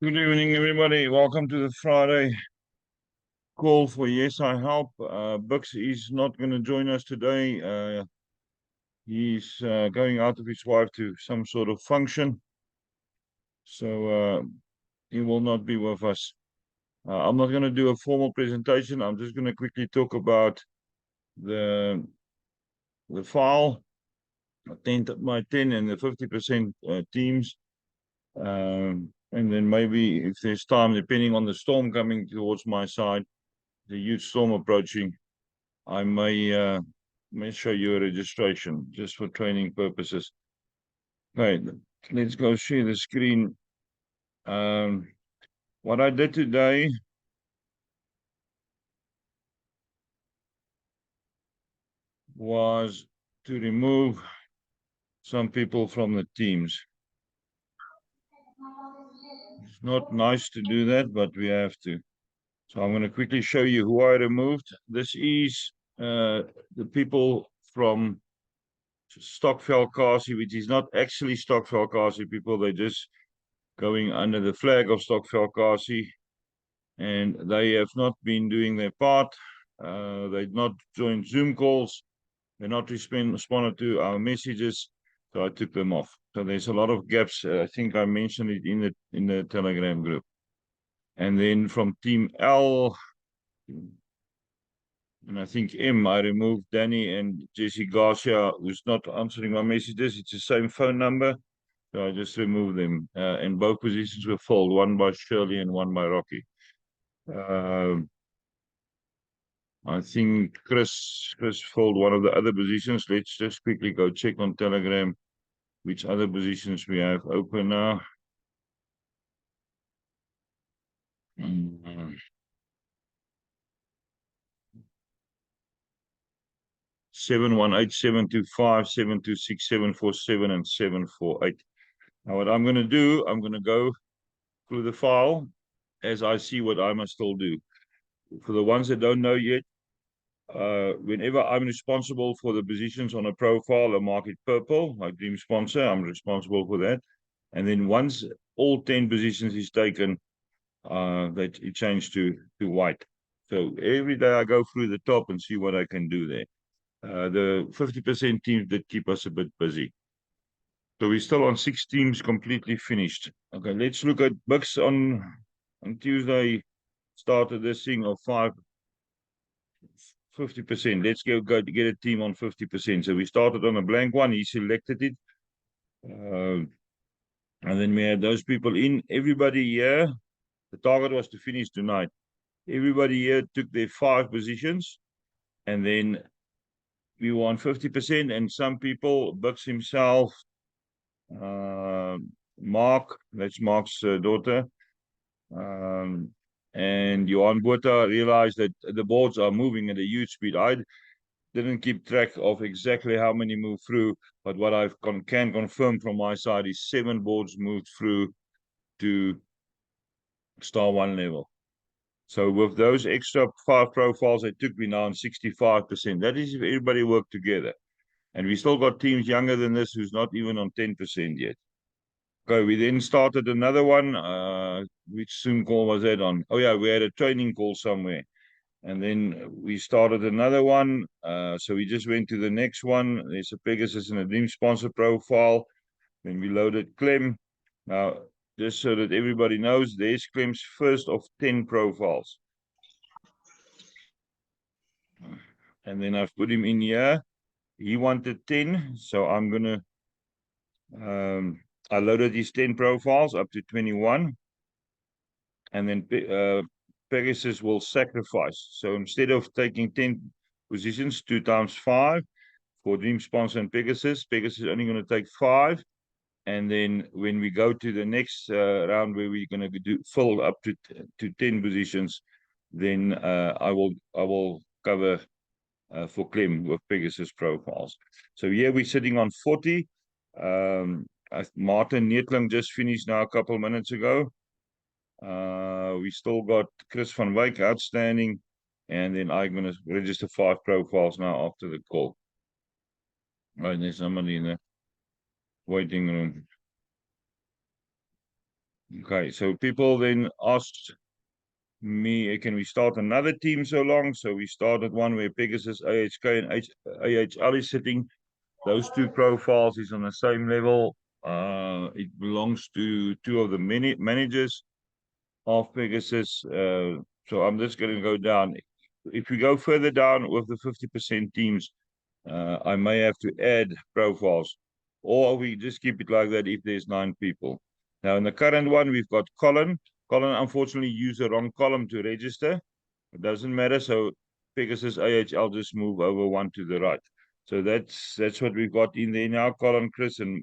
Good evening, everybody. Welcome to the Friday call for Yes, I Help. Bux is not going to join us today. He's going out with his wife to some sort of function, so he will not be with us. I'm not going to do a formal presentation. I'm just going to quickly talk about the file, 10 by 10 and the 50% teams. And then maybe if there's time, depending on the storm coming towards my side, the huge storm approaching, I may show you a registration just for training purposes. Right, let's go share the screen. What I did today was to remove some people from the teams. It's not nice to do that, but we have to. So I'm going to quickly show you who I removed. This is the people from Stokvel Kasi, which is not actually Stokvel Kasi people. They're just going under the flag of Stokvel Kasi, and they have not been doing their part. They've not joined Zoom calls. They're not responded to our messages, so I took them off. So there's a lot of gaps. I think I mentioned it in the Telegram group. And then from Team L, and I think M, I removed Danny and Jesse Garcia, who's not answering my messages. It's the same phone number, so I just removed them. And both positions were filled, one by Shirley and one by Rocky. I think Chris filled one of the other positions. Let's just quickly go check on Telegram which other positions we have open now. 718, 725, 726, 747, and 748. Now, what I'm going to do, I'm going to go through the file as I see what I must still do. For the ones that don't know yet, whenever I'm responsible for the positions on a profile, I mark it purple, my dream sponsor. I'm responsible for that. And then once all 10 positions is taken, that it changed to white. So every day I go through the top and see what I can do there. The 50% teams that keep us a bit busy. So we're still on 6 teams completely finished. Okay, let's look at Bucks on Tuesday. Started this thing of 50%. Let's go to get a team on 50%. So we started on a blank one. He selected it. And then we had those people in. Everybody here, the target was to finish tonight. Everybody here took their 5 positions. And then we won 50%. And some people, Bucks himself, Mark, that's Mark's daughter, and Johan Botha realized that the boards are moving at a huge speed. I didn't keep track of exactly how many moved through, but what I can confirm from my side is 7 boards moved through to star 1 level. So with those extra 5 profiles, it took me now on 65%. That is if everybody worked together. And we still got teams younger than this who's not even on 10% yet. Okay, we then started another one. Which Zoom call was that on? Oh yeah, we had a training call somewhere. And then we started another one. So we just went to the next one. There's a Pegasus and a Dream sponsor profile. Then we loaded Clem. Now, just so that everybody knows, there's Clem's first of 10 profiles. And then I've put him in here. He wanted 10, so I'm going to... I loaded these 10 profiles up to 21. And then Pegasus will sacrifice. So instead of taking 10 positions, 2 times 5 for Dream Sponsor and Pegasus, Pegasus is only going to take 5. And then when we go to the next round where we're going to fill up to 10 positions, then I will cover for Clem with Pegasus profiles. So here we're sitting on 40. Martin Neetling just finished now a couple of minutes ago. We still got Chris van Wyk outstanding, and then I'm going to register 5 profiles now after the call. Right, there's somebody in the waiting room. Okay, so people then asked me, can we start another team so long? So we started one where Pegasus, AHK, and AHL is sitting. Those two profiles is on the same level. It belongs to two of the managers of Pegasus. So I'm just going to go down. If we go further down with the 50% teams, I may have to add profiles, or we just keep it like that if there's 9 people. Now, in the current one, we've got Colin. Colin unfortunately used the wrong column to register. It doesn't matter. So Pegasus AHL just move over one to the right. So that's what we've got in there now. Colin, Chris, and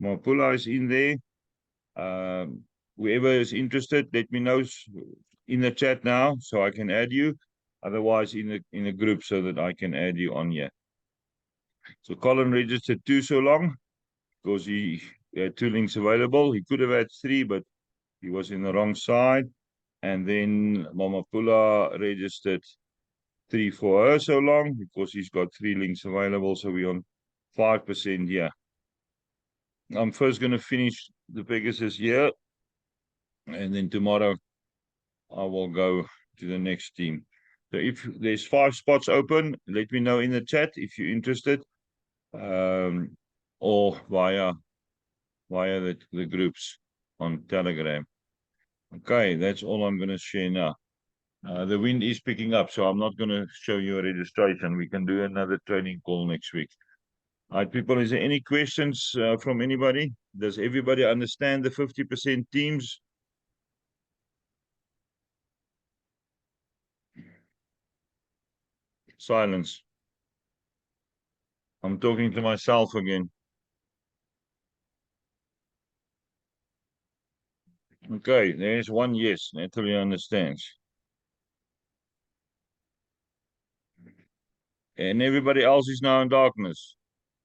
Mapula is in there. Whoever is interested, let me know in the chat now so I can add you. Otherwise, in the group so that I can add you on here. So Colin registered 2 so long because he had 2 links available. He could have had 3, but he was in the wrong side. And then Mamapula registered 3 for her so long because he's got 3 links available. So we're on 5% here. I'm first going to finish the Pegasus here. And then tomorrow I will go to the next team. So if there's 5 spots open, let me know in the chat if you're interested. Or via the groups on Telegram. Okay, that's all I'm going to share now. The wind is picking up, so I'm not going to show you a registration. We can do another training call next week. All right, people, is there any questions from anybody? Does everybody understand the 50% teams? Silence. I'm talking to myself again. Okay, there's one yes. Natalie understands. And everybody else is now in darkness.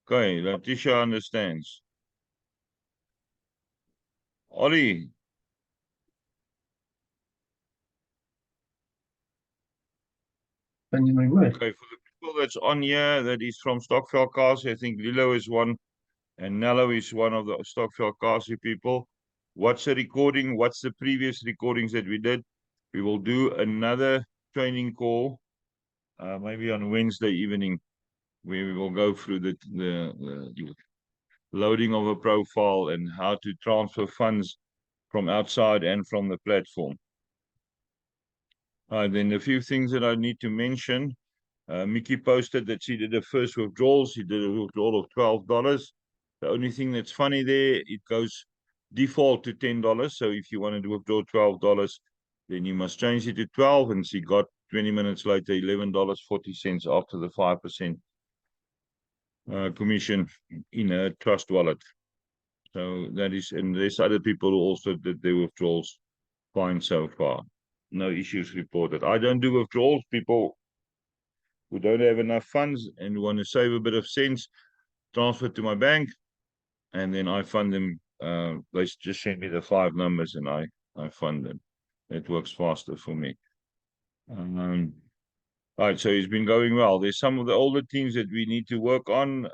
Okay, Letitia understands. Ollie. Okay, for the people that's on here, that is from Stockville Castle. I think Lilo is one, and Nello is one of the Stockville Castle people. What's the recording? What's the previous recordings that we did? We will do another training call, maybe on Wednesday evening, where we will go through the loading of a profile and how to transfer funds from outside and from the platform. Then a few things that I need to mention. Mickey posted that she did the first withdrawal. She did a withdrawal of $12. The only thing that's funny there, it goes default to $10. So if you want to withdraw $12, then you must change it to 12. And she got 20 minutes later $11.40 after the 5% commission in her trust wallet. So that is, and there's other people who also did their withdrawals fine so far. No issues reported. I don't do withdrawals. People who don't have enough funds and want to save a bit of cents, transfer to my bank, and then I fund them. They just send me the 5 numbers and I fund them. It works faster for me. All right, so it's been going well. There's some of the older teams that we need to work on.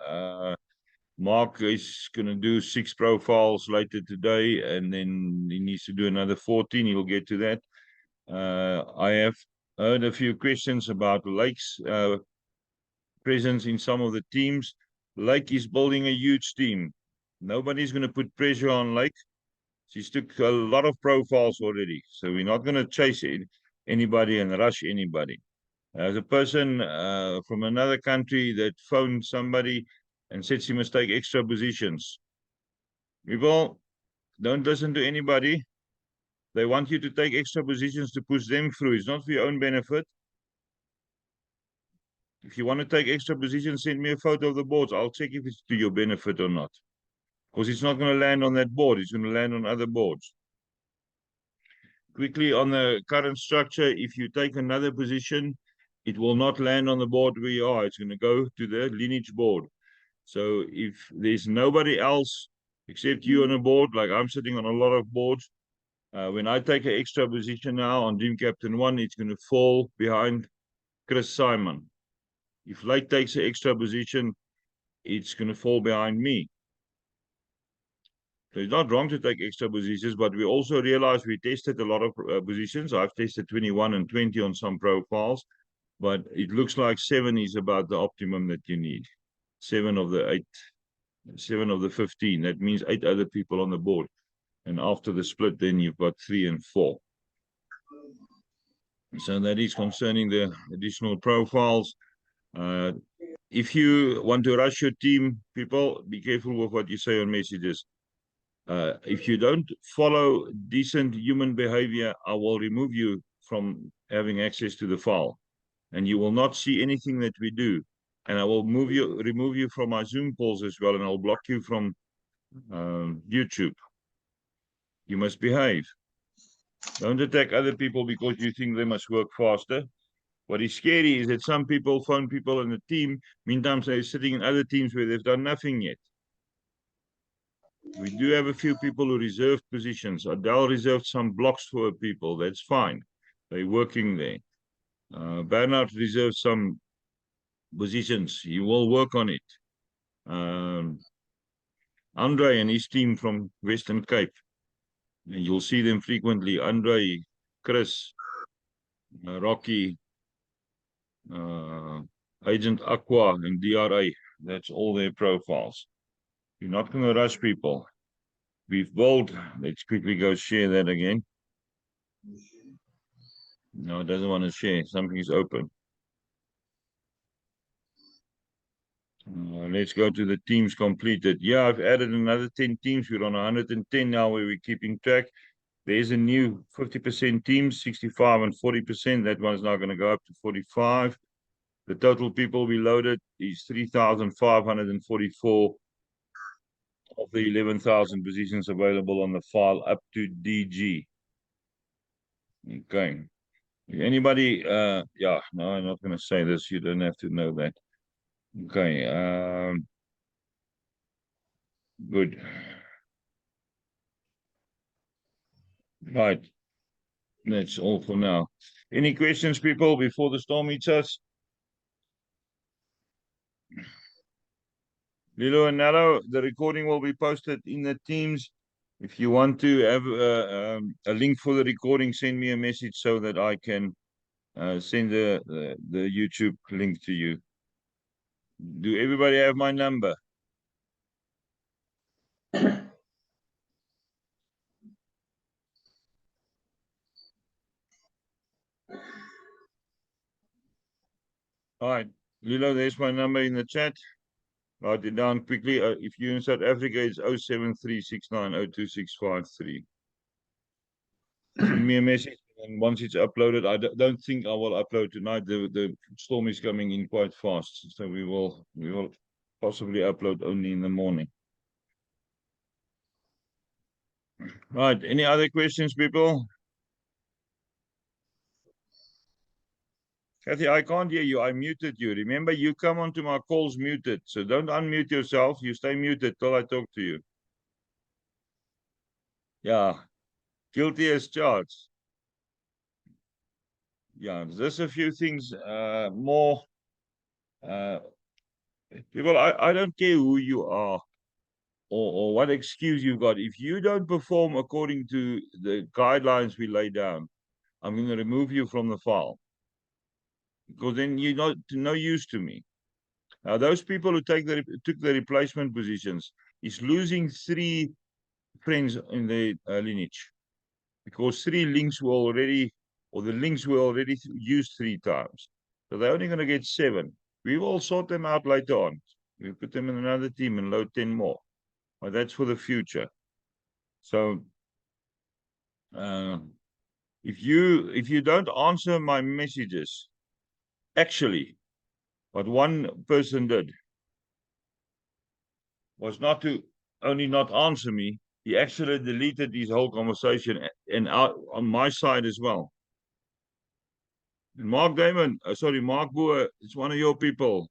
Mark is going to do 6 profiles later today, and then he needs to do another 14. He'll get to that. I have heard a few questions about Lake's presence in some of the teams. Lake is building a huge team. Nobody's going to put pressure on Lake. She's took a lot of profiles already, so we're not going to chase anybody and rush anybody. As a person from another country that phoned somebody and said she must take extra positions. People, don't listen to anybody. They want you to take extra positions to push them through. It's not for your own benefit. If you want to take extra positions, send me a photo of the boards. I'll check if it's to your benefit or not. Because it's not going to land on that board. It's going to land on other boards. Quickly on the current structure, if you take another position, it will not land on the board where you are. It's going to go to the lineage board. So if there's nobody else except you on a board, like I'm sitting on a lot of boards, when I take an extra position now on Dream Captain 1, it's going to fall behind Chris Simon. If Lake takes an extra position, it's going to fall behind me. So it's not wrong to take extra positions, but we also realized we tested a lot of positions. I've tested 21 and 20 on some profiles, but it looks like 7 is about the optimum that you need. 7 of the 8, 7 of the 15. That means 8 other people on the board. And after the split, then you've got 3 and 4. So that is concerning the additional profiles. If you want to rush your team, people, be careful with what you say on messages. If you don't follow decent human behavior, I will remove you from having access to the file, and you will not see anything that we do. And I will remove you from my Zoom calls as well, and I'll block you from YouTube. You must behave. Don't attack other people because you think they must work faster. What is scary is that some people phone people in the team, meantime they're sitting in other teams where they've done nothing yet. We do have a few people who reserved positions. Adele reserved some blocks for people. That's fine. They're working there. Bernard reserved some positions. He will work on it. Andre and his team from Western Cape. And you'll see them frequently. Andre, Chris, Rocky, Agent Aqua, and DRA. That's all their profiles. You're not going to rush people. We've built. Let's quickly go share that again. No, it doesn't want to share. Something is open. Let's go to the teams completed. Yeah, I've added another 10 teams. We're on 110 now where we're keeping track. There's a new 50% teams, 65 and 40%. That one's now going to go up to 45. The total people we loaded is 3,544 of the 11,000 positions available on the file up to DG. Okay. Anybody? Yeah, no, I'm not going to say this. You don't have to know that. Okay. Good. Right. That's all for now. Any questions, people, before the storm meets us? Lilo and Nalo, the recording will be posted in the Teams. If you want to have a link for the recording, send me a message so that I can send the YouTube link to you. Do everybody have my number? All right, Lilo, there's my number in the chat. Write it down quickly. If you're in South Africa, it's 07369026653. Send me a message, and once it's uploaded, I don't think I will upload tonight. The storm is coming in quite fast, so we will possibly upload only in the morning. Right. Any other questions, people? Kathy, I can't hear you. I muted you. Remember, you come onto my calls muted, so don't unmute yourself. You stay muted till I talk to you. Yeah. Guilty as charged. Yeah, there's a few things more. People, I don't care who you are or what excuse you've got. If you don't perform according to the guidelines we lay down, I'm going to remove you from the file because then you're not no use to me. Now, those people who took the replacement positions is losing 3 friends in the lineage because 3 links were already, or the links were already used 3 times. So they're only going to get 7. We will sort them out later on. We put them in another team and load 10 more. But that's for the future. So if you don't answer my messages, actually, what one person did was not to only not answer me, he actually deleted his whole conversation and out on my side as well. And Mark Damon, Mark Boer, it's one of your people.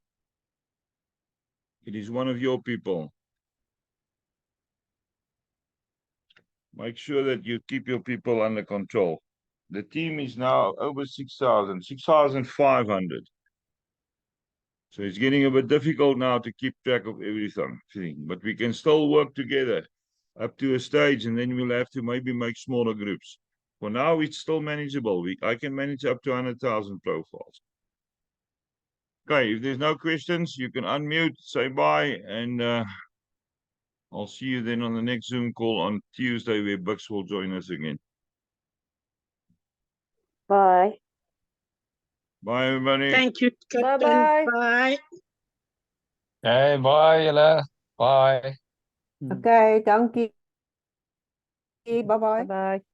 It is one of your people. Make sure that you keep your people under control. The team is now over 6,000, 6,500. So it's getting a bit difficult now to keep track of everything, but we can still work together. up to a stage, and then we'll have to maybe make smaller groups. For now, it's still manageable. I can manage up to 100,000 profiles. Okay, if there's no questions, you can unmute, say bye, and I'll see you then on the next Zoom call on Tuesday where Bux will join us again. Bye. Bye, everybody. Thank you, Captain. Bye-bye. Bye. Hey, bye Jelle. Bye. Oké, dankie. Bye-bye. Bye.